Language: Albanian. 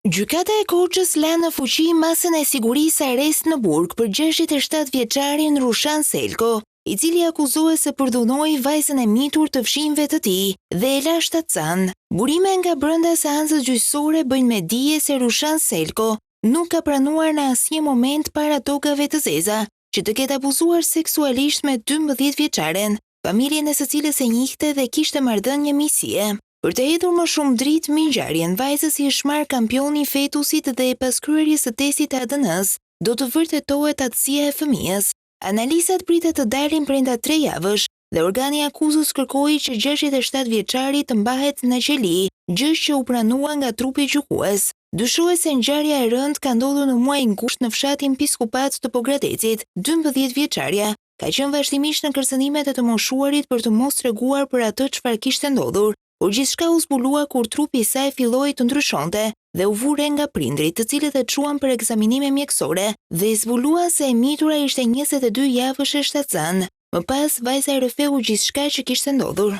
Gjykata e Korçës la në fuqi masën e sigurisë arrest në burg për 67 vjeçarin Rushan Selko, i cili akuzohet se përdhunoi vajzën e mitur të fshijve të tij dhe e la shtatcan. Burime nga brenda seancës gjyqësore bëjnë me dije se Rushan Selko nuk ka pranuar në asnjë moment para tokave të zeza që të ketë abuzuar seksualisht me 12 vjeçaren, familjen e së cilës e njihte dhe kishte marrëdhënie miqësie. Për të hedhur më shumë dritë mbi ngjarjen, vajzës i është marrë kampioni i fetusit dhe pas kryerjes së testit ADN-s, do të vërtetohet aftësia e fëmijës. Analizat pritet të dalin brenda 3 javësh dhe organi akuzës kërkoi që 67 vjeçari të mbahet në qeli, gjë që u pranua nga trupi gjykues. Dyshohet se ngjarja e rëndë ka ndodhur në muajin gusht në fshatin Piskupat të Pogradecit. 12 vjeçaria ka qenë vazhdimisht në kërcënimet e të moshuarit për të mos treguar për atë çfarë kishte ndodhur, por gjithçka u zbulua kur trupi i saj filloi të ndryshonte dhe u vure nga prindrit, të cilët e çuan për ekzaminime mjekësore dhe zbuluan se e mitura ishte 22 javësh e shtatcan. Më pas, vajza e rrëfeu gjithçka që kishte ndodhur.